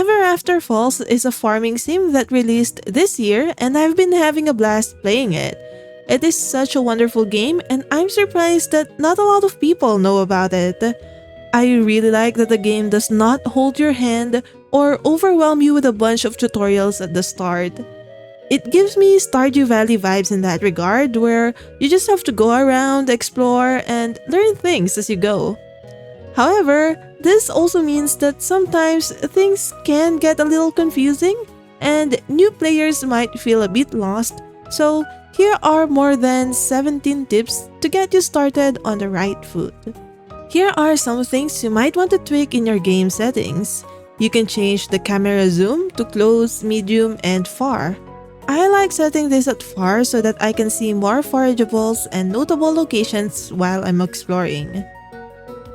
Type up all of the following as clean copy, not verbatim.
Everafter Falls is a farming sim that released this year and I've been having a blast playing it. It is such a wonderful game and I'm surprised that not a lot of people know about it. I really like that the game does not hold your hand or overwhelm you with a bunch of tutorials at the start. It gives me Stardew Valley vibes in that regard, where you just have to go around, explore, and learn things as you go. However, this also means that sometimes things can get a little confusing and new players might feel a bit lost, so here are more than 17 tips to get you started on the right foot. Here are some things you might want to tweak in your game settings. You can change the camera zoom to close, medium, and far. I like setting this at far so that I can see more forageables and notable locations while I'm exploring.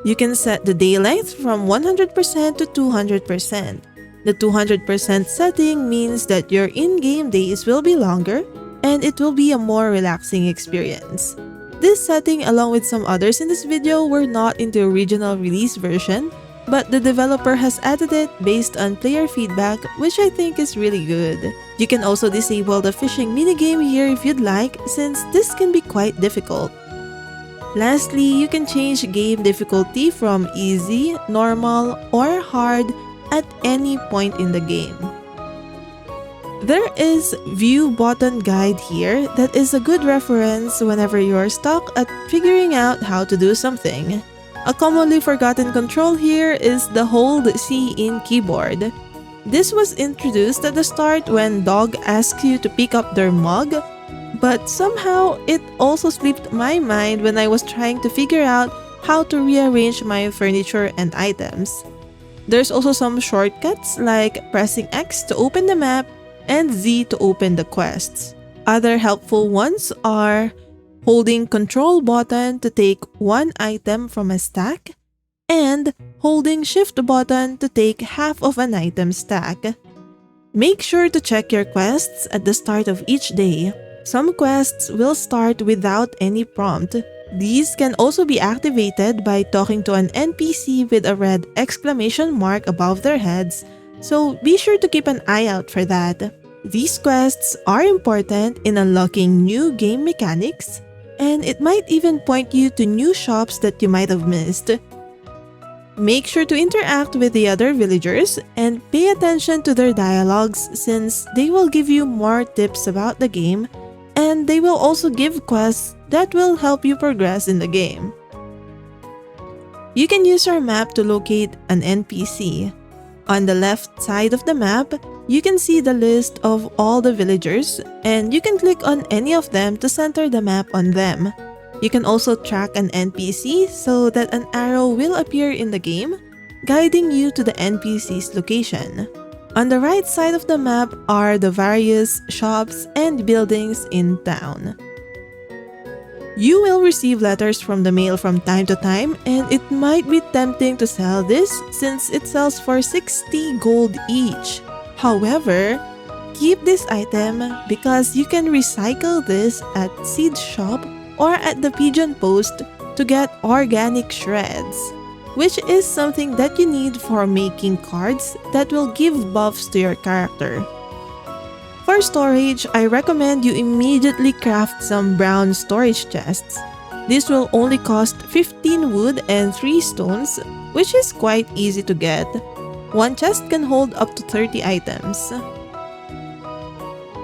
You can set the day length from 100% to 200%. The 200% setting means that your in-game days will be longer and it will be a more relaxing experience. This setting, along with some others in this video, were not in the original release version, but the developer has added it based on player feedback, which I think is really good. You can also disable the fishing minigame here if you'd like, since this can be quite difficult. Lastly, you can change game difficulty from easy, normal, or hard at any point in the game. There is View Button Guide here that is a good reference whenever you're stuck at figuring out how to do something. A commonly forgotten control here is the Hold C in keyboard. This was introduced at the start when Dog asks you to pick up their mug, but somehow it also slipped my mind when I was trying to figure out how to rearrange my furniture and items. There's also some shortcuts like pressing X to open the map and Z to open the quests. Other helpful ones are holding Control button to take one item from a stack, and holding Shift button to take half of an item stack. Make sure to check your quests at the start of each day. Some quests will start without any prompt. These can also be activated by talking to an NPC with a red exclamation mark above their heads, so be sure to keep an eye out for that. These quests are important in unlocking new game mechanics, and it might even point you to new shops that you might have missed. Make sure to interact with the other villagers and pay attention to their dialogues, since they will give you more tips about the game, and they will also give quests that will help you progress in the game. You can use your map to locate an NPC. On the left side of the map, you can see the list of all the villagers, and you can click on any of them to center the map on them. You can also track an NPC so that an arrow will appear in the game, guiding you to the NPC's location. On the right side of the map are the various shops and buildings in town. You will receive letters from the mail from time to time, and it might be tempting to sell this since it sells for 60 gold each. However, keep this item because you can recycle this at Seed Shop or at the Pigeon Post to get organic shreds, which is something that you need for making cards that will give buffs to your character. For storage, I recommend you immediately craft some brown storage chests. This will only cost 15 wood and 3 stones, which is quite easy to get. One chest can hold up to 30 items.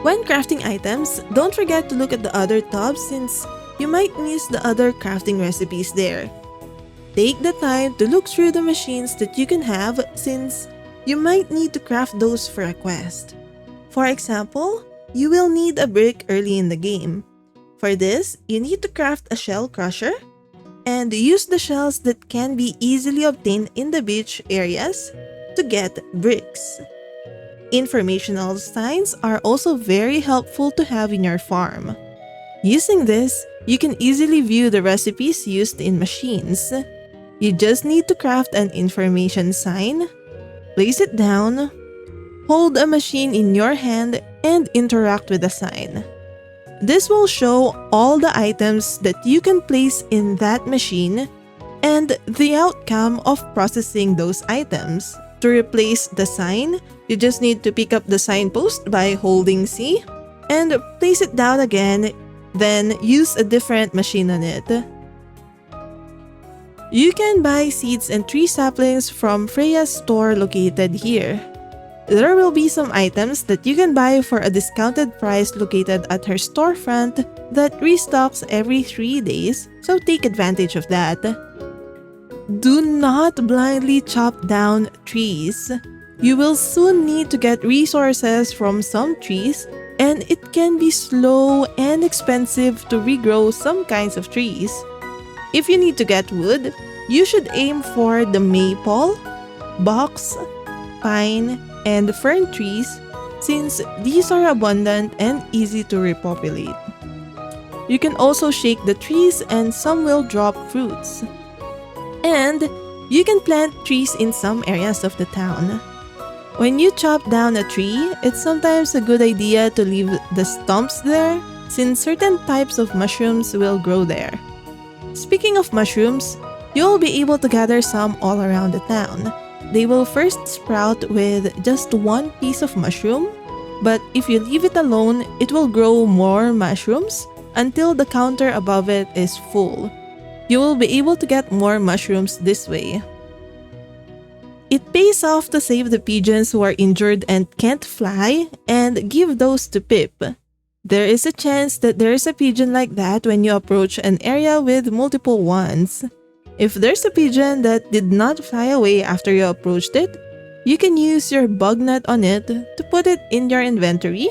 When crafting items, don't forget to look at the other tabs since you might miss the other crafting recipes there. Take the time to look through the machines that you can have since you might need to craft those for a quest. For example, you will need a brick early in the game. For this, you need to craft a shell crusher and use the shells that can be easily obtained in the beach areas to get bricks. Informational signs are also very helpful to have in your farm. Using this, you can easily view the recipes used in machines. You just need to craft an information sign, place it down, hold a machine in your hand, and interact with the sign. This will show all the items that you can place in that machine and the outcome of processing those items. to replace the sign, you just need to pick up the signpost by holding C and place it down again, then use a different machine on it. You can buy seeds and tree saplings from Freya's store located here. There will be some items that you can buy for a discounted price located at her storefront that restocks every 3 days, so take advantage of that. Do not blindly chop down trees. You will soon need to get resources from some trees, and it can be slow and expensive to regrow some kinds of trees. If you need to get wood, you should aim for the maple, box, pine, and fern trees since these are abundant and easy to repopulate. You can also shake the trees and some will drop fruits. And you can plant trees in some areas of the town. When you chop down a tree, it's sometimes a good idea to leave the stumps there since certain types of mushrooms will grow there. Speaking of mushrooms, you'll be able to gather some all around the town. They will first sprout with just one piece of mushroom, but if you leave it alone, it will grow more mushrooms until the counter above it is full. You will be able to get more mushrooms this way. It pays off to save the pigeons who are injured and can't fly and give those to Pip. There is a chance that there is a pigeon like that when you approach an area with multiple ones. If there's a pigeon that did not fly away after you approached it, you can use your bug net on it to put it in your inventory,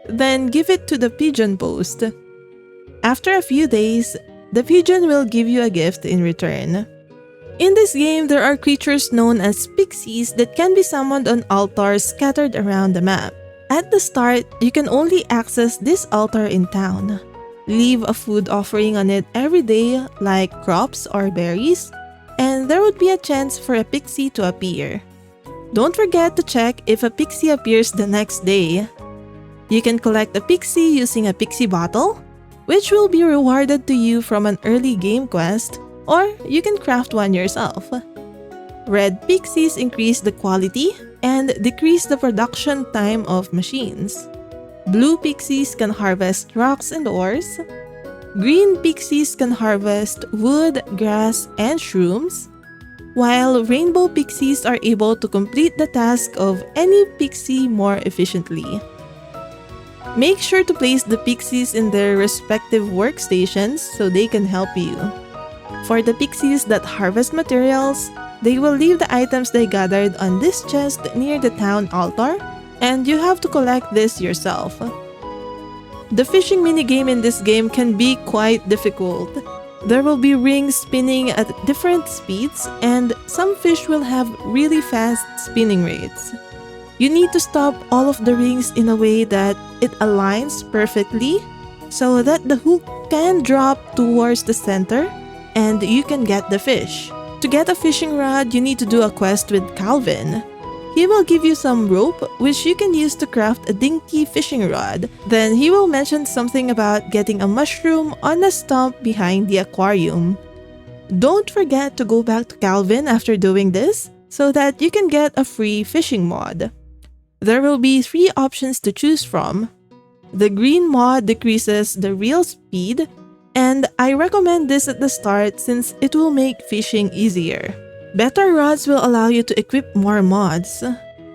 then give it to the pigeon post. After a few days, the pigeon will give you a gift in return. In this game, there are creatures known as Pixies that can be summoned on altars scattered around the map. At the start, you can only access this altar in town. Leave a food offering on it every day like crops or berries, and there would be a chance for a pixie to appear. Don't forget to check if a pixie appears the next day. You can collect a pixie using a pixie bottle, which will be rewarded to you from an early game quest, or you can craft one yourself. Red pixies increase the quality and decrease the production time of machines. Blue pixies can harvest rocks and ores. Green pixies can harvest wood, grass, and shrooms, while rainbow pixies are able to complete the task of any pixie more efficiently. Make sure to place the pixies in their respective workstations so they can help you. For the pixies that harvest materials, they will leave the items they gathered on this chest near the town altar, and you have to collect this yourself. The fishing minigame in this game can be quite difficult. There will be rings spinning at different speeds, and some fish will have really fast spinning rates. You need to stop all of the rings in a way that it aligns perfectly so that the hook can drop towards the center and you can get the fish. To get a fishing rod, you need to do a quest with Calvin. He will give you some rope which you can use to craft a dinky fishing rod. Then he will mention something about getting a mushroom on a stump behind the aquarium. Don't forget to go back to Calvin after doing this so that you can get a free fishing mod. There will be 3 options to choose from. The green mod decreases the reel speed, and I recommend this at the start since it will make fishing easier. Better rods will allow you to equip more mods.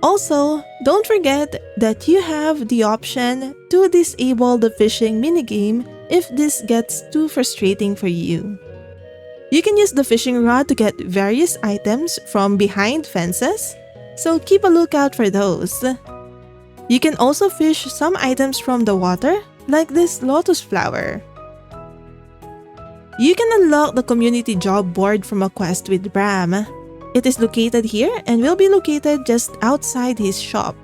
Also, don't forget that you have the option to disable the fishing minigame if this gets too frustrating for you. You can use the fishing rod to get various items from behind fences, so keep a lookout for those. You can also fish some items from the water, like this lotus flower. You can unlock the community job board from a quest with Bram. It is located here and will be located just outside his shop.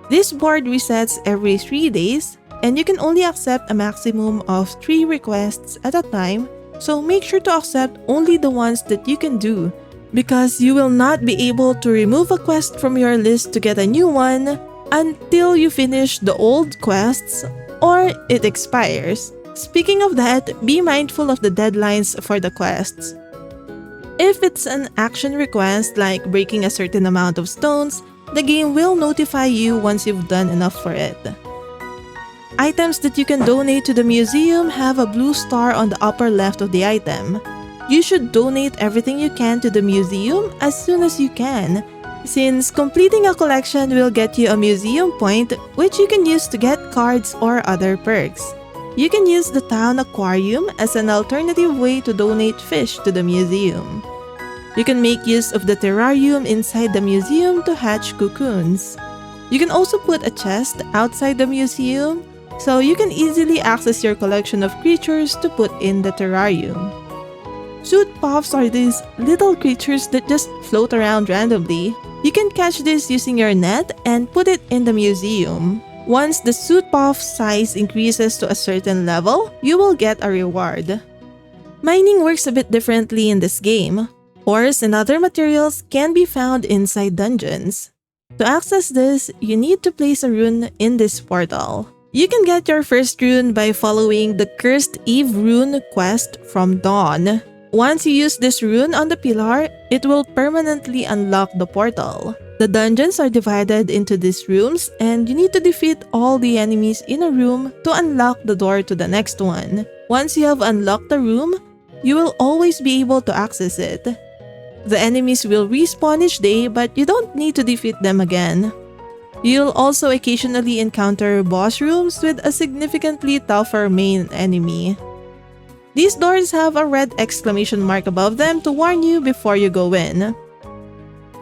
This board resets every 3 days, and you can only accept a maximum of 3 requests at a time, so make sure to accept only the ones that you can do, because you will not be able to remove a quest from your list to get a new one until you finish the old quests or it expires. Speaking of that, be mindful of the deadlines for the quests. If it's an action request like breaking a certain amount of stones, the game will notify you once you've done enough for it. Items that you can donate to the museum have a blue star on the upper left of the item. You should donate everything you can to the museum as soon as you can, since completing a collection will get you a museum point which you can use to get cards or other perks. You can use the town aquarium as an alternative way to donate fish to the museum. You can make use of the terrarium inside the museum to hatch cocoons. You can also put a chest outside the museum, so you can easily access your collection of creatures to put in the terrarium. Suit puffs are these little creatures that just float around randomly. You can catch this using your net and put it in the museum. Once the suit puff size increases to a certain level, you will get a reward. Mining works a bit differently in this game. Ores and other materials can be found inside dungeons. To access this, you need to place a rune in this portal. You can get your first rune by following the Cursed Eve rune quest from Dawn. Once you use this rune on the pillar, it will permanently unlock the portal. The dungeons are divided into these rooms and you need to defeat all the enemies in a room to unlock the door to the next one. Once you have unlocked the room, you will always be able to access it. The enemies will respawn each day, but you don't need to defeat them again. You'll also occasionally encounter boss rooms with a significantly tougher main enemy. These doors have a red exclamation mark above them to warn you before you go in.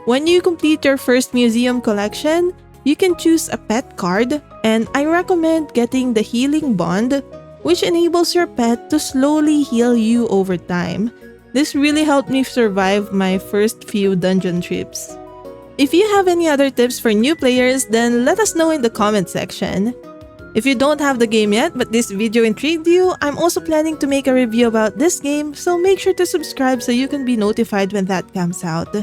When you complete your first museum collection, you can choose a pet card, and I recommend getting the Healing Bond, which enables your pet to slowly heal you over time. This really helped me survive my first few dungeon trips. If you have any other tips for new players, then let us know in the comment section. If you don't have the game yet but this video intrigued you, I'm also planning to make a review about this game, so make sure to subscribe so you can be notified when that comes out.